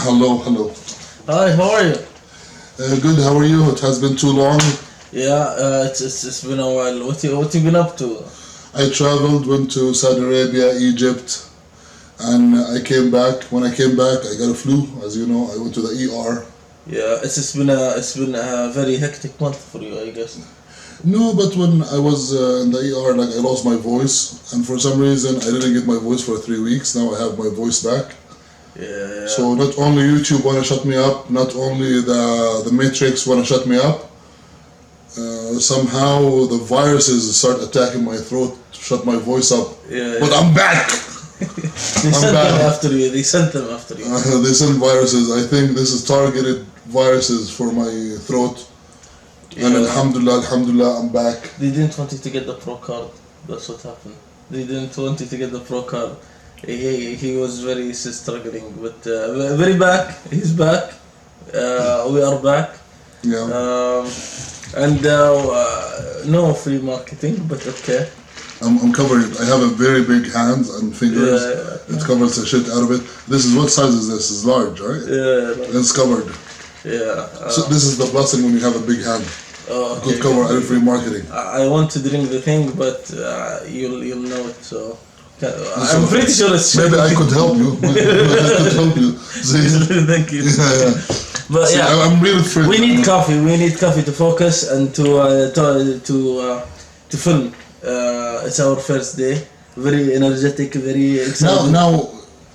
Hello. Hi, how are you? Good, how are you? It has been too long. Yeah, it's been a while. What you been up to? I traveled, went to Saudi Arabia, Egypt, and I came back. When I came back, I got a flu. As you know, I went to the ER. Yeah, it's been a very hectic month for you, I guess. No, but when I was in the ER, like I lost my voice, and for some reason I didn't get my voice for 3 weeks. Now I have my voice back. Yeah. So not only YouTube wanna shut me up, not only the Matrix wanna shut me up. Somehow the viruses start attacking my throat, shut my voice up. Yeah. But I'm back. They sent them after you. They send viruses. I think this is targeted viruses for my throat. Yeah. And alhamdulillah, I'm back. They didn't want you to get the pro card. That's what happened. They didn't want you to get the pro card. He was very struggling, but very back. He's back. We are back. Yeah. And no free marketing, but okay. I'm covered. I have a very big hands and fingers. Yeah. It covers the shit out of it. This is, what size is this? It's large, right? Yeah. It's covered. Yeah. So this is the blessing when you have a big hand. Okay, Could cover every free marketing. I want to drink the thing, but you'll know it. So I'm pretty sure it's. Maybe I could help you. Thank you. Yeah. But See, yeah, I'm really afraid. we need coffee. We need coffee to focus and to film. It's our first day. Very energetic. Very excited. Now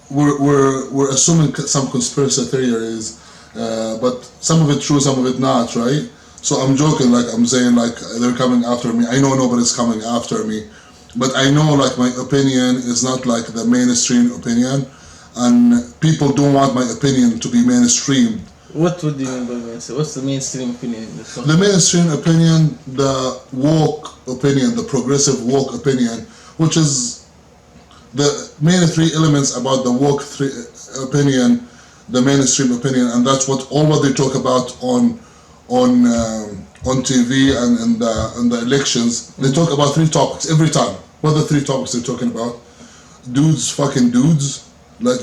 we're assuming some conspiracy theories, but some of it true, some of it not, right? So I'm joking, like I'm saying, like they're coming after me. I know nobody's coming after me, but I know like my opinion is not like the mainstream opinion, and people don't want my opinion to be mainstream. What do you mean by mainstream? What's the mainstream opinion in this one? The mainstream opinion, the woke opinion, the progressive woke opinion, which is the main three elements about the woke opinion, the mainstream opinion, and that's what they talk about on TV and in the elections. They talk about three topics every time. What are the three topics they're talking about? Dudes fucking dudes, like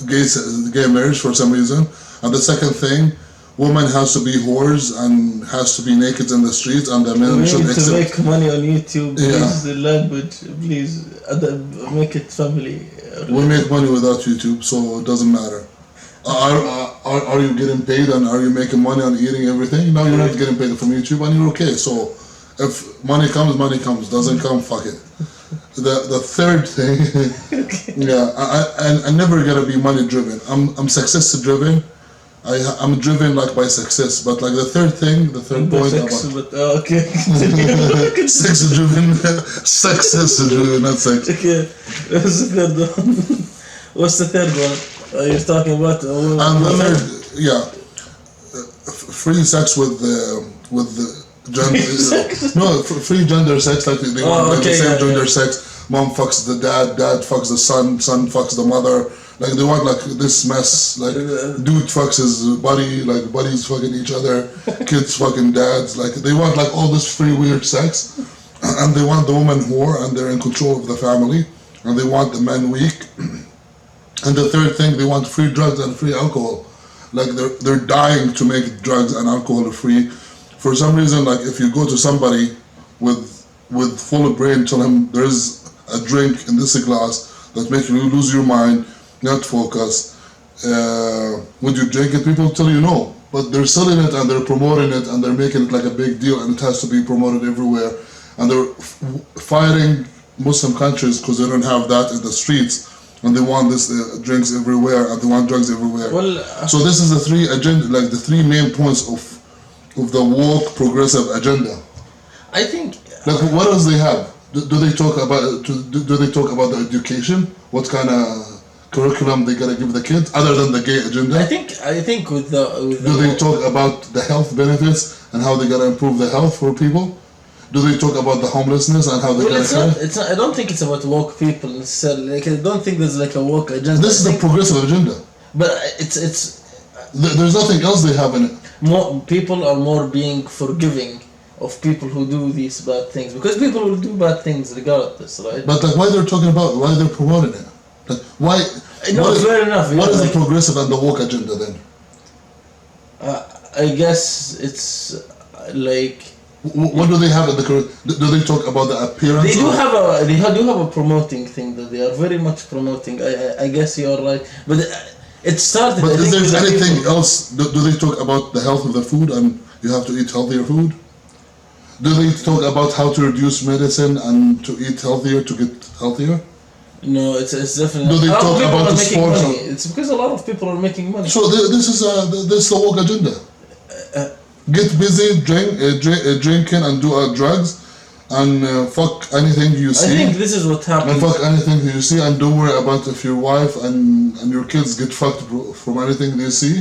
gay marriage for some reason. And the second thing, woman has to be whores and has to be naked in the streets, and the men should accept. To make money on YouTube, Yeah. use the language, please make it family. We make money without YouTube, so it doesn't matter. Are you getting paid and are you making money on eating everything? No, you're not getting paid from YouTube and you're okay. So if money comes. Doesn't come, fuck it. The third thing, yeah, I never gonna be money driven. I'm success driven. I'm driven like by success, but like the third point But okay. sex driven, success driven, not sex. Okay, what's the third one? What's the third one? You're talking about And the third, yeah, free sex with gender. No, free gender sex. Like they want like the same gender sex. Mom fucks the dad, dad fucks the son fucks the mother. Like they want like this mess. Like dude fucks his buddy, like buddies fucking each other, kids fucking dads. Like they want like all this free weird sex, and they want the woman whore, and they're in control of the family, and they want the men weak. And the third thing, they want free drugs and free alcohol. Like they're dying to make drugs and alcohol free. For some reason, like if you go to somebody with full brain, tell him there's a drink in this glass that makes you lose your mind, not focus. Would you drink it? People tell you no, but they're selling it and they're promoting it and they're making it like a big deal, and it has to be promoted everywhere. And they're fighting Muslim countries because they don't have that in the streets. And they want this drinks everywhere, and they want drugs everywhere. Well, so this is the three main points of the woke progressive agenda. I think. Like, what else they have? Do they talk about? Do they talk about the education? What kind of curriculum they gotta give the kids, other than the gay agenda? I think with the. Do they talk about the health benefits and how they gotta improve the health for people? Do they talk about the homelessness and how they get it's not. I don't think it's about woke people necessarily. Like I don't think there's like a woke agenda. This is the progressive agenda. But there's nothing else they have in it. More people are more being forgiving of people who do these bad things, because people will do bad things regardless, right? But like, why they're talking about, why they're promoting it? Like, why No, What is- fair enough. What yeah, is the like, progressive and the woke agenda then? I guess it's like What do they have at the current? Do they talk about the appearance? they do or- have a do have a promoting thing that they are very much promoting. I guess you are right, but it started. But I is think, there with the anything people. else? Do they talk about the health of the food and you have to eat healthier food? Do they talk about how to reduce medicine and to eat healthier to get healthier? No, it's definitely. Do they a lot of talk people about are the making sports? money. It's because a lot of people are making money. So this is the woke agenda. Get busy, drinking and do drugs, and fuck anything you I see. think this is what And happened. fuck anything you see, and don't worry about if your wife and your kids get fucked from anything they see.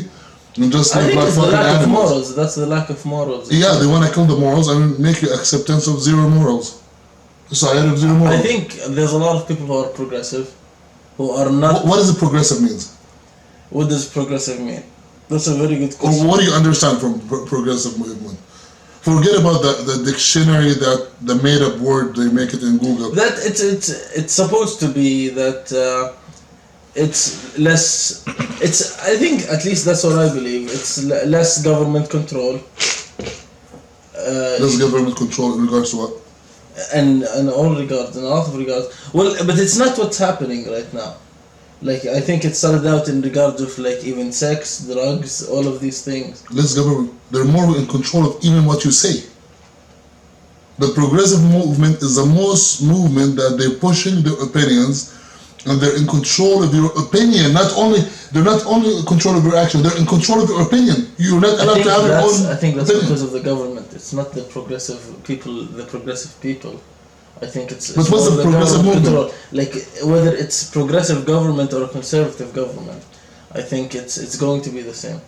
And just I live think like it's the fucking lack of animals. morals. That's the lack of morals. Yeah, they want to kill the morals and make you acceptance of zero morals. Society of zero morals. I think there's a lot of people who are progressive, who are not. What does the progressive means? What does progressive mean? That's a very good Or question. what do you understand from progressive movement? Forget about the dictionary, that the made up word they make it in Google. That it's supposed to be that it's less. It's I think at least that's what I believe. It's less government control. Less government control in regards to what? And in all regards, in a lot of regards. Well, but it's not what's happening right now. Like I think it started out in regards of like even sex, drugs, all of these things. Less government. They're more in control of even what you say. The progressive movement is the most movement that they're pushing their opinions, and they're in control of your opinion. They're not only in control of your action, they're in control of your opinion. You're not allowed to have your own I think that's opinion. because of the government. It's not the progressive people. The progressive people. I think it's. But what's more the progressive government movement? control. Like whether it's progressive government or conservative government, I think it's going to be the same.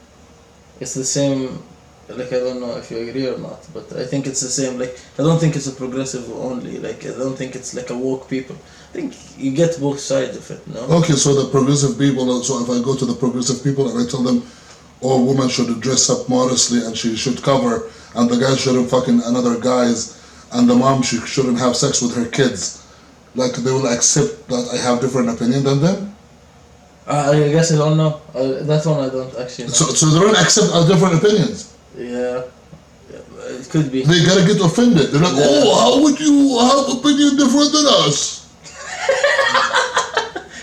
It's the same. Like I don't know if you agree or not, but I think it's the same. Like I don't think it's a progressive only. Like I don't think it's like a woke people. I think you get both sides of it. No. Okay, so the progressive people, so if I go to the progressive people and I tell them, oh, woman should dress up modestly and she should cover, and the guy shouldn't fucking another guys, and the mom shouldn't have sex with her kids, like they will accept that I have different opinion than them? I guess I don't know. That one I don't actually know. So they don't accept our different opinions. Yeah, it could be. They gotta get offended. They're like, oh, how would you have opinion different than us?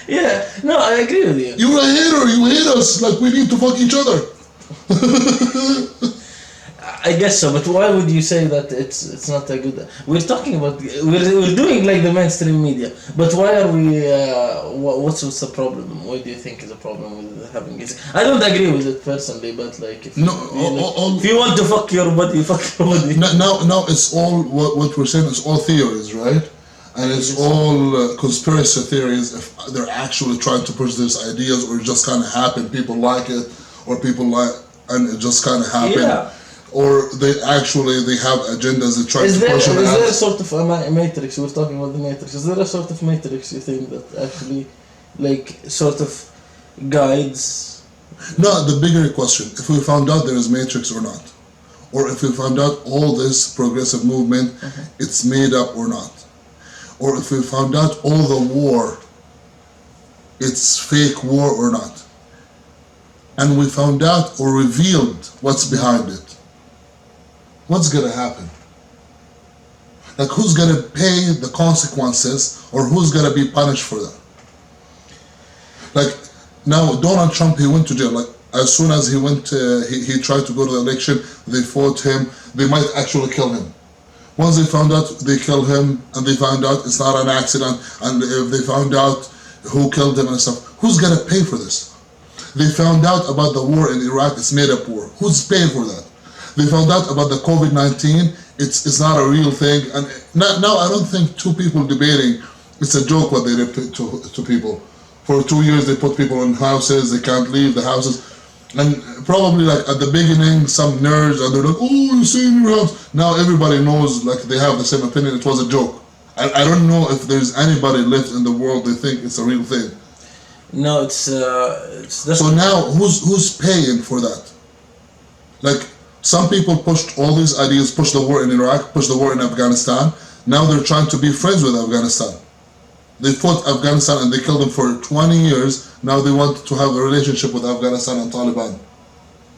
Yeah, no, I agree with you. You're a hater, you hate us, like we need to fuck each other. I guess so, but why would you say that it's not a good? We're talking about we're doing like the mainstream media, but why are we? What's the problem? What do you think is a problem with having it? I don't agree with it personally, but like if No, if you want to fuck your body, fuck your body. now it's all what we're saying is all theories, right? And it's all conspiracy theories. If they're actually trying to push these ideas, or it just kind of happen, people like it, or people like, and it just kind of happen. Yeah. Or they have agendas that try Is to push it there out. a sort of a matrix? We're talking about the matrix. Is there a sort of matrix you think that actually, like, sort of guides? No, the bigger question: if we found out there is matrix or not, or if we found out all this progressive movement, it's made up or not, or if we found out all the war, it's fake war or not, and we found out or revealed what's behind it. What's gonna happen? Like, who's gonna pay the consequences, or who's gonna be punished for that? Like, now Donald Trump, he went to jail. Like, as soon as he went, he tried to go to the election, they fought him, they might actually kill him. Once they found out, they kill him, and they found out it's not an accident, and if they found out who killed him and stuff, who's gonna pay for this? They found out about the war in Iraq, it's made up war. Who's paying for that? They found out about the COVID-19, it's not a real thing. And now I don't think two people debating, it's a joke what they did to people. For 2 years they put people in houses, they can't leave the houses. And probably like at the beginning, some nerds, and they're like, oh, you stay in your house. Now everybody knows, like they have the same opinion, it was a joke. I don't know if there's anybody left in the world they think it's a real thing. No, it's So now who's paying for that? Like, some people pushed all these ideas, pushed the war in Iraq, pushed the war in Afghanistan. Now they're trying to be friends with Afghanistan. They fought Afghanistan and they killed them for 20 years, Now they want to have a relationship with Afghanistan and Taliban.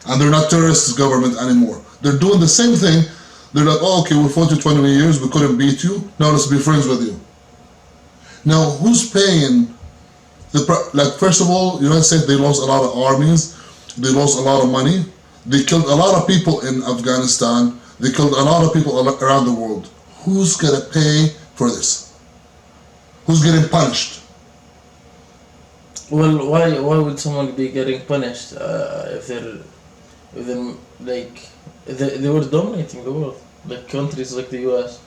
And they're not terrorist government anymore. They're doing the same thing. They're like, oh, okay, we fought you 20 years, we couldn't beat you, now let's be friends with you. Now, who's paying like, first of all, United States, they lost a lot of armies, they lost a lot of money, they killed a lot of people in Afghanistan, they killed a lot of people around the world. Who's gonna pay for this? Who's getting punished? Well, why would someone be getting punished if they're like they were dominating the world, like countries like the U.S.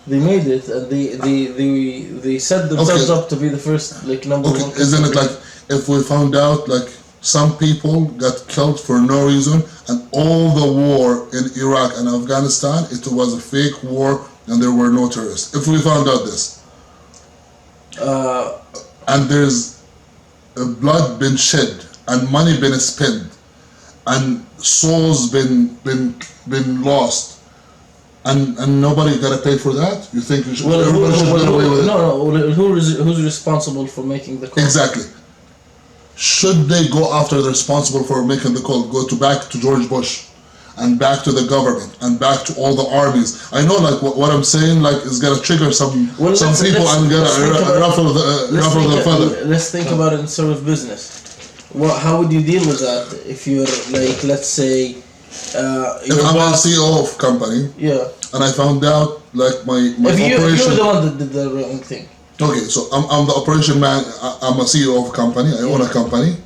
They made it, and they set themselves up to be the first, like, number one. Isn't it like if we found out like some people got killed for no reason, and all the war in Iraq and Afghanistan, it was a fake war and there were no terrorists? If we found out this, and there's blood been shed and money been spent and souls been lost, and nobody gotta pay for that, you think everybody should get away with it? No. Who's responsible for making the call? Exactly. Should they go after the responsible for making the call? Go back to George Bush, and back to the government, and back to all the armies. I know, like, what I'm saying, like, is gonna trigger some people and gonna ruffle the feather. Let's think about it in sort of business. How would you deal with that if you're, like, let's say, if I'm a CEO of company, yeah, and I found out, like, my if operation. you're the one that did the wrong thing. Okay, so I'm the operation man. I'm a CEO of a company. I own a company,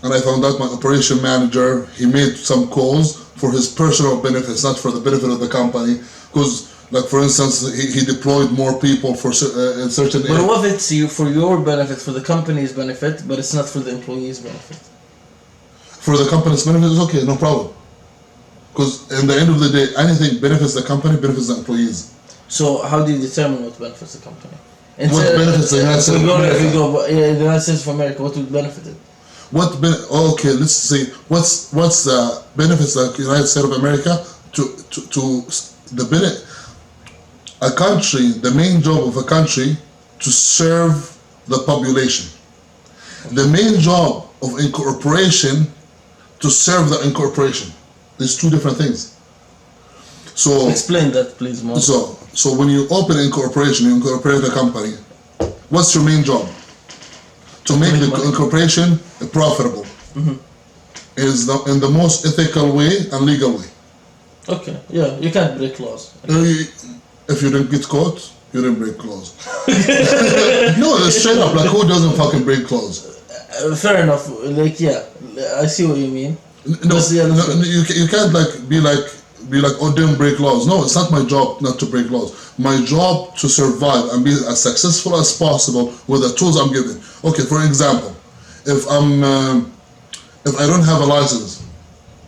and I found out my operation manager, he made some calls for his personal benefits, not for the benefit of the company. Because, like, for instance, he deployed more people for in certain. But what if it's for your benefit, for the company's benefit, but it's not for the employee's benefit? For the company's benefit, it's okay, no problem. Because in the end of the day, anything benefits the company, benefits the employees. So how do you determine what benefits the company? What benefits the United States of America? If we go, the United States of America, what would benefit it? Okay, let's see. What's the benefits like United States of America to the benefit? A country, the main job of a country, to serve the population. The main job of incorporation, to serve the incorporation. There's two different things. So explain that, please, more. So when you open incorporation, you incorporate a company. What's your main job? To make the incorporation profitable. Mm-hmm. Is in the most ethical way and legal way. Okay, yeah, you can't break laws. If you didn't get caught, you didn't break laws. No, it's straight up. Like, who doesn't fucking break laws? Fair enough. Like, yeah, I see what you mean. No, you can't be like, oh, didn't break laws. No, it's not my job not to break laws. My job to survive and be as successful as possible with the tools I'm given. Okay, for example, if I don't have a license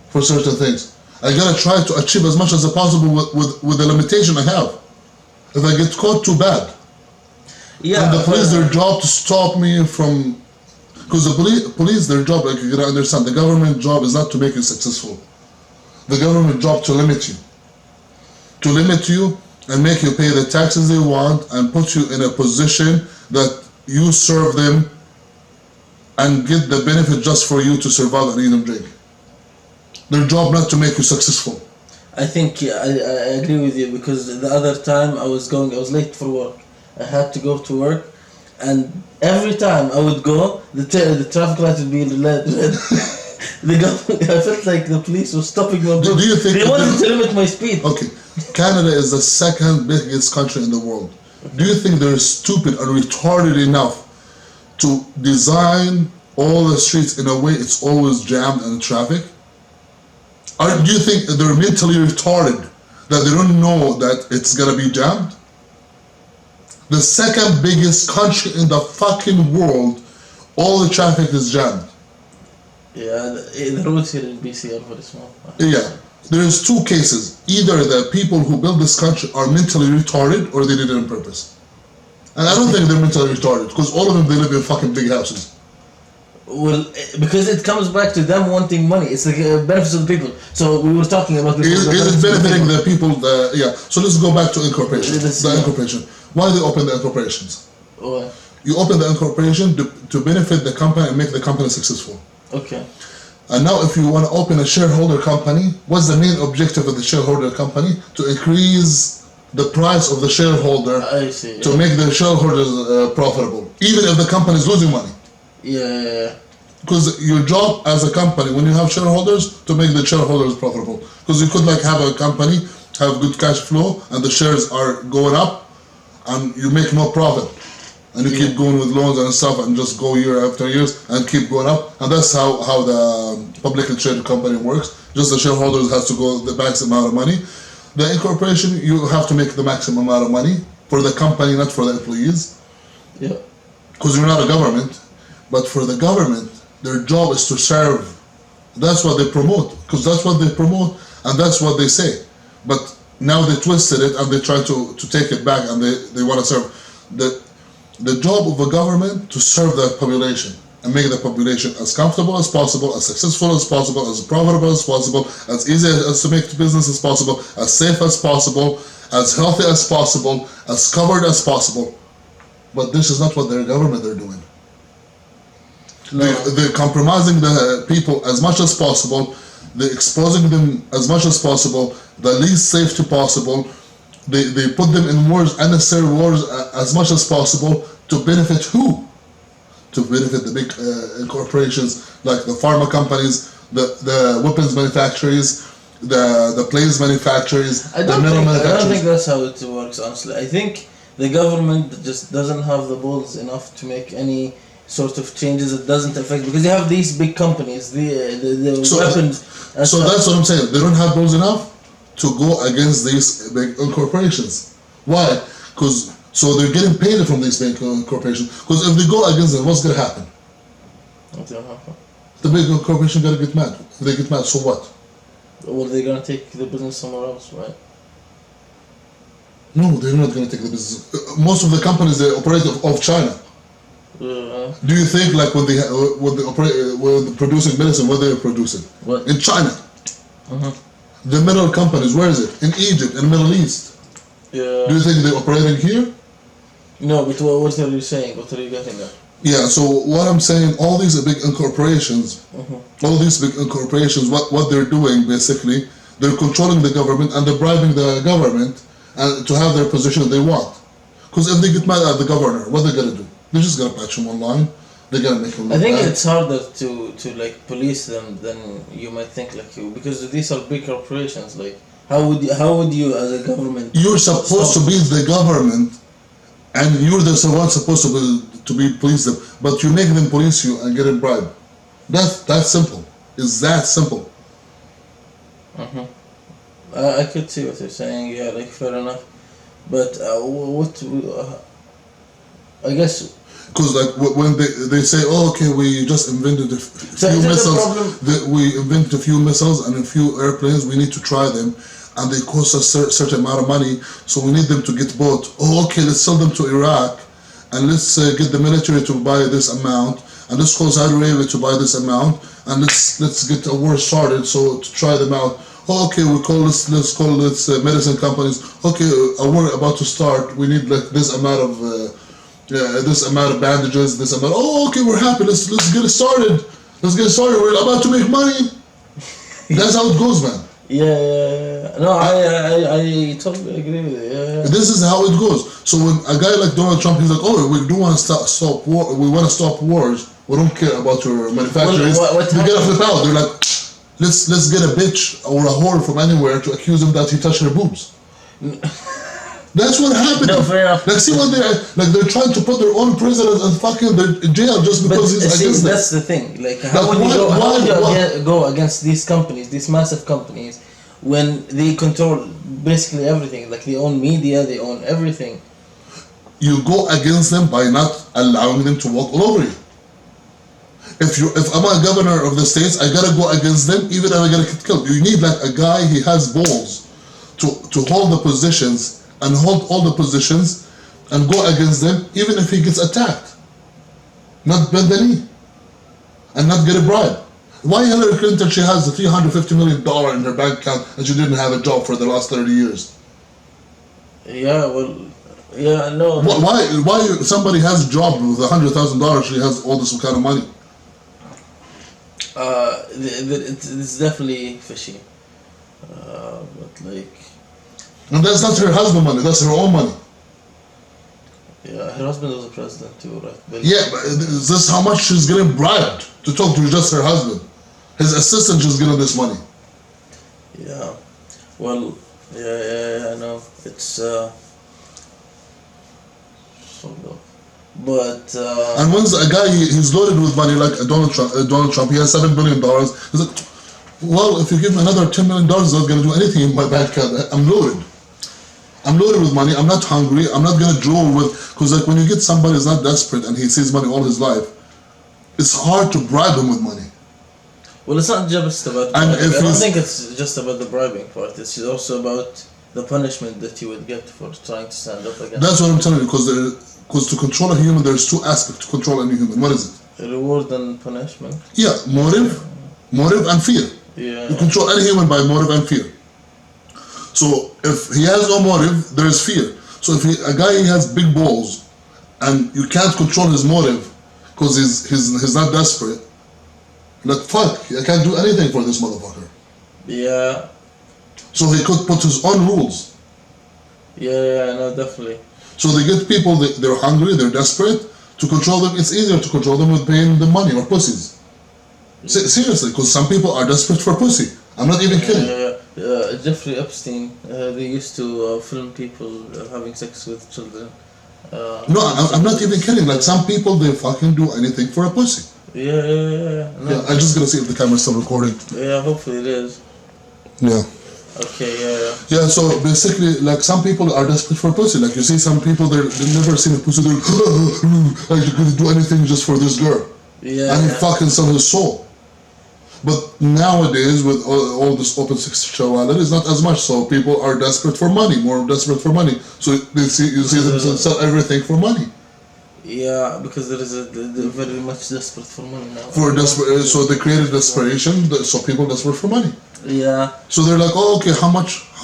for certain things, I gotta try to achieve as much as possible with the limitation I have. If I get caught, too bad. Yeah. And the police, their job to stop me from, because the police, their job, like, you gotta understand, the government job is not to make you successful. The government job to limit you and make you pay the taxes they want and put you in a position that you serve them and get the benefit just for you to survive and eat and drink. Their job not to make you successful. I think I agree with you, because the other time I was late for work. I had to go to work, and every time I would go, the traffic light would be red. I felt like the police was stopping my boat. Do you think they wanted to limit my speed? Okay, Canada is the second biggest country in the world. Do you think they're stupid and retarded enough to design all the streets in a way it's always jammed in traffic? Or do you think they're mentally retarded that they don't know that it's gonna be jammed? The second biggest country in the fucking world, all the traffic is jammed. Yeah, the roads here in BC are very small. Yeah, there's two cases. Either the people who built this country are mentally retarded, or they did it on purpose. And I don't think they're mentally retarded, because all of them, they live in fucking big houses. Well, because it comes back to them wanting money. It's like benefits of the people. So we were talking about the Is it benefiting the people? Yeah. So let's go back to incorporation. Incorporation. Why they open the incorporations? Why? You open the incorporation to benefit the company and make the company successful. Okay. And now if you want to open a shareholder company, what's the main objective of the shareholder company? To increase the price of the shareholder I see. to make the shareholders profitable, even if the company is losing money. Yeah. Because your job as a company, when you have shareholders, to make the shareholders profitable. Because you could like have a company, have good cash flow, and the shares are going up, and you make no profit. And you keep going with loans and stuff and just go year after years and keep going up. And that's how the publicly traded company works. Just the shareholders has to go the max amount of money. The incorporation, you have to make the maximum amount of money for the company, not for the employees. Yeah. Because you're not a government. But for the government, their job is to serve. That's what they promote. Because that's what they promote and that's what they say. But now they twisted it and they try to take it back and they want to serve. The job of a government to serve the population and make the population as comfortable as possible, as successful as possible, as profitable as possible, as easy as to make business as possible, as safe as possible, as healthy as possible, as covered as possible. But this is not what their government they're doing. No. They're compromising the people as much as possible. They're exposing them as much as possible, the least safety possible. They put them in wars, unnecessary wars, as much as possible to benefit who? To benefit the big corporations like the pharma companies, the weapons manufacturers, the planes manufacturers, the metal manufacturers. I don't think that's how it works, honestly. I think the government just doesn't have the balls enough to make any sort of changes that doesn't affect, because they have these big companies, the weapons. So that's what I'm saying. They don't have balls enough to go against these big corporations. Why? Because so they're getting paid from these big corporations. Because if they go against them, what's gonna happen? The big corporation gotta get mad. If they get mad, so what? Well, they're gonna take the business somewhere else, right? No, they're not gonna take the business. Most of the companies they operate of China. Do you think like when they're producing medicine, what they're producing? What? In China. The metal companies, where is it? In Egypt, in the Middle East. Yeah. Do you think they're operating here? No, but what are you saying? What are you getting at? Yeah, so what I'm saying, all these big incorporations, what they're doing basically, they're controlling the government and they're bribing the government to have their position they want. Because if they get mad at the governor, what they're gonna do? They're just gonna patch him online. They're gonna make him look I think bad. it's harder to like police them than you might think, like you, because these are big corporations. Like how would you as a government? You're supposed to be the government, and you're the one supposed to be police them, but you make them police you and get a bribe. That's simple. It's that simple. I could see what you're saying. Yeah, like fair enough. But I guess. Because like when they say, oh, okay, we just invented a few missiles. We invented a few missiles and a few airplanes. We need to try them, and they cost us a certain amount of money. So we need them to get bought. Oh, okay, let's sell them to Iraq, and let's get the military to buy this amount, and let's call Saudi Arabia to buy this amount, and let's get a war started. So to try them out. Oh, okay, let's call this medicine companies. Okay, a war about to start. We need like this amount of. This amount of bandages, this amount. Oh, okay, we're happy. Let's get it started. Let's get started. We're about to make money. That's how it goes, man. Yeah. No, I totally agree with you. Yeah. This is how it goes. So when a guy like Donald Trump, he's like, oh, we do want to stop war. We want to stop wars. We don't care about your manufacturers. They get off the power. They're like, let's get a bitch or a whore from anywhere to accuse him that he touched her boobs. That's what happened. No, fair enough. Like, see what they're trying to put their own president in fucking jail just because he's against them. That's the thing. Like, how would you go against these companies, these massive companies, when they control basically everything? Like, they own media, they own everything. You go against them by not allowing them to walk all over you. If I'm a governor of the states, I gotta go against them, even if I gotta get killed. You need like a guy, he has balls to hold the positions. And hold all the positions and go against them even if he gets attacked. Not bend the knee. And not get a bribe. Why Hillary Clinton, she has the $350 million in her bank account and she didn't have a job for the last 30 years? Yeah, well, Yeah, no. Why somebody has a job with $100,000? She has all this kind of money. It's definitely fishy. But like. And that's not her husband money. That's her own money. Yeah, her husband was a president too, right? But Yeah, but is this how much she's getting bribed to talk to just her husband? His assistant just getting this money. yeah. Well, yeah, I know. It's fucked up. But And once a guy he's loaded with money like Donald Trump, he has $7 billion. He's like, well, if you give me another $10 million, I'm not gonna do anything in my bank account. I'm loaded. I'm loaded with money. I'm not hungry. I'm not gonna drool with, because like when you get somebody who's not desperate and he sees money all his life, it's hard to bribe him with money. well, it's not just about. And bribing. if I don't he's- think it's just about the bribing part. It's also about the punishment that you would get for trying to stand up against. That's what I'm telling you. Because to control a human, there's two aspects to control any human. What is it? Reward and punishment. Yeah, motive and fear. Yeah. You control any human by motive and fear. So if he has no motive, there is fear. So if a guy has big balls and you can't control his motive because he's not desperate, like fuck, I can't do anything for this motherfucker. Yeah. So he could put his own rules. Yeah, no, definitely. So they get people, they're hungry, they're desperate. To control them, it's easier to control them with paying them money or pussies. Seriously, because some people are desperate for pussy. I'm not even kidding. Jeffrey Epstein, they used to film people having sex with children. No, I'm not even kidding. Like some people, they fucking do anything for a pussy. Yeah. No. Yeah, I'm just gonna see if the camera's still recording. Yeah, hopefully it is. Yeah. Okay, yeah. Yeah, so basically, like some people are desperate for pussy. Like you see some people, they've never seen a pussy. They're like they're gonna do anything just for this girl. Yeah. And he fucking sell his soul. But nowadays, with all this open sexuality, it's not as much. So people are desperate for money, more desperate for money. So you see them sell everything for money. Yeah, because they're very much desperate for money now. So they created desperation. So people desperate for money. Yeah. So they're like, oh, okay, how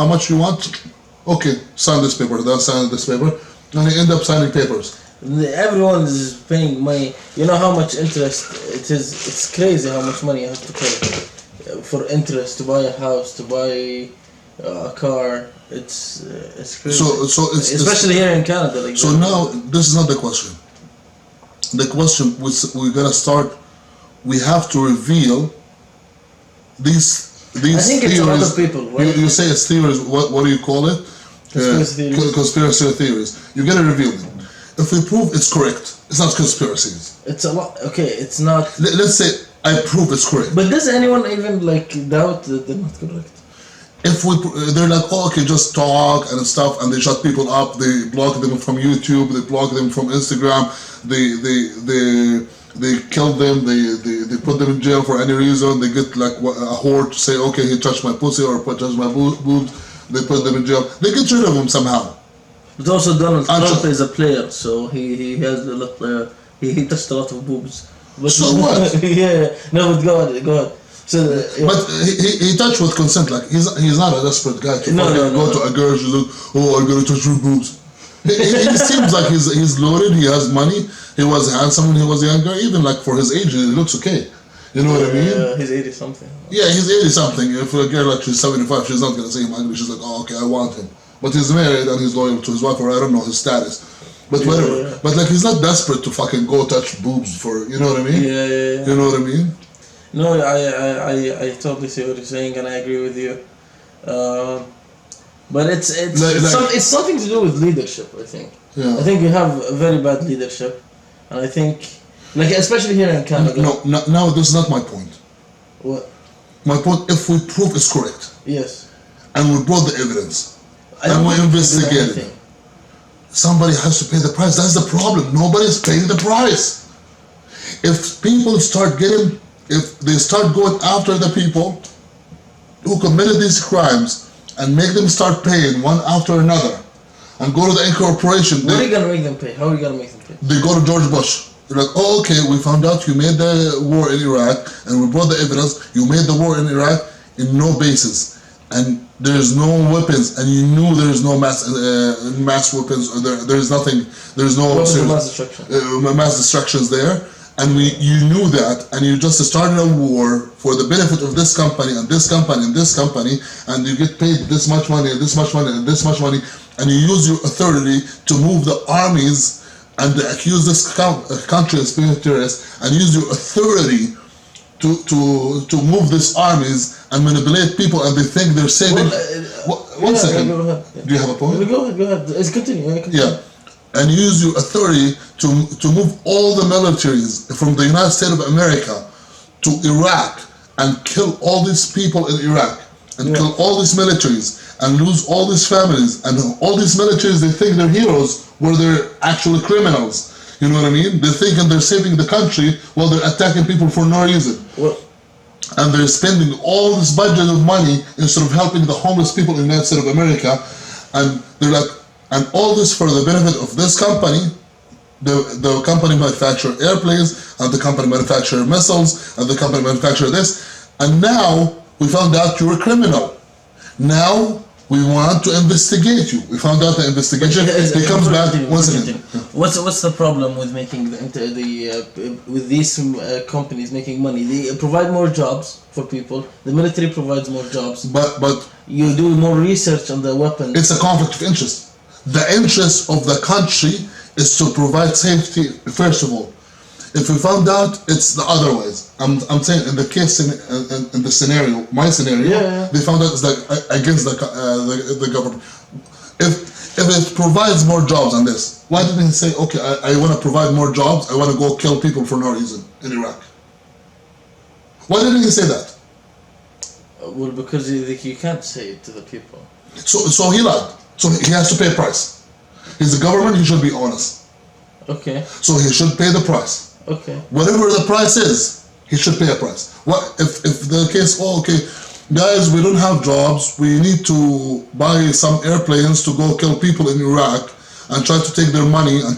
much you want? Okay, sign this paper. They'll sign this paper, and they end up signing papers. Everyone is paying money. You know how much interest it is. It's crazy how much money you have to pay for interest to buy a house, to buy a car. It's crazy. So it's especially here in Canada. Like so now this is not the question. The question we gotta start. We have to reveal these I think theories. it's a lot of people. Right? You say it's theories. What do you call it? Conspiracy theories. You gotta reveal them. If we prove it's correct, it's not conspiracies. It's a lot. Okay, it's not. Let's say I prove it's correct. But does anyone even like doubt that they're not correct? If they're like, oh, okay, just talk and stuff, and they shut people up. They block them from YouTube. They block them from Instagram. They kill them. They put them in jail for any reason. They get like a whore to say, okay, he touched my pussy or touched my boobs. They put them in jail. They get rid of them somehow. But also Donald Trump is a player, so he has a lot. He touched a lot of boobs. But So what? Yeah. No, but go ahead. So. But he touched with consent. Like he's not a desperate guy to go to a girl. She's like, oh, I'm gonna touch your boobs. He seems like he's loaded. He has money. He was handsome when he was younger. Even like for his age, he looks okay. You know what I mean? Yeah, he's 80 something. Yeah, he's 80 something. If a girl like she's 75, she's not gonna say him ugly. She's like, oh, okay, I want him. But he's married and he's loyal to his wife, or I don't know his status. But whatever. Yeah. But like he's not desperate to fucking go touch boobs for, you know what I mean? Yeah. You know what I mean? No, I totally see what you're saying, and I agree with you. But it's something to do with leadership, I think. Yeah. I think you have a very bad leadership, and I think, like especially here in Canada. No, this is not my point. What? My point, if we prove it's correct, Yes. and we brought the evidence, I don't and we think we do investigated, anything. somebody has to pay the price. That's the problem. Nobody's paying the price. If people if they start going after the people who committed these crimes and make them start paying one after another, and go to the incorporation, What are you gonna make them pay? How are you gonna make them pay? they go to George Bush. They're like, oh, okay, we found out you made the war in Iraq, and we brought the evidence. You made the war in Iraq in no basis, and there's no weapons, and you knew there's no mass weapons, or there's nothing, there's no Weapons of serious- mass destruction. mass destructions there, and you knew that, and you just started a war for the benefit of this company and this company and this company, and you get paid this much money and this much money and this much money, and you use your authority to move the armies and accuse this country as being terrorist, and use your authority to move these armies and manipulate people, and they think they're saving. One second. Go ahead. Do you have a point? Go ahead. Let's continue. Yeah. And use your authority to move all the militaries from the United States of America to Iraq and kill all these people in Iraq and kill all these militaries and lose all these families, and all these militaries, they think they're heroes where they're actually criminals. You know what I mean? They're thinking they're saving the country while they're attacking people for no reason. Well, And they're spending all this budget of money instead of helping the homeless people in the United States of America. And they're like, and all this for the benefit of this company. The company manufacture airplanes, and the company manufacture missiles, and the company manufacture this. And now we found out you're a criminal. Now we want to investigate you. We found out the investigation. He comes back once again. What's the problem with making with these companies making money? They provide more jobs for people. The military provides more jobs. But You do more research on the weapons. it's a conflict of interest. The interest of the country is to provide safety first of all. If we found out it's the other ways, I'm saying in the case in the scenario, my scenario, they found out it's like against the government. If it provides more jobs on this, why didn't he say, okay, I want to provide more jobs, I want to go kill people for no reason in Iraq? Why didn't he say that? Well, because you can't say it to the people. So he lied. So he has to pay a price. He's the government. He should be honest. Okay. So he should pay the price. Okay. Whatever the price is, he should pay a price. What if the case? Oh, okay, guys, we don't have jobs. We need to buy some airplanes to go kill people in Iraq and try to take their money and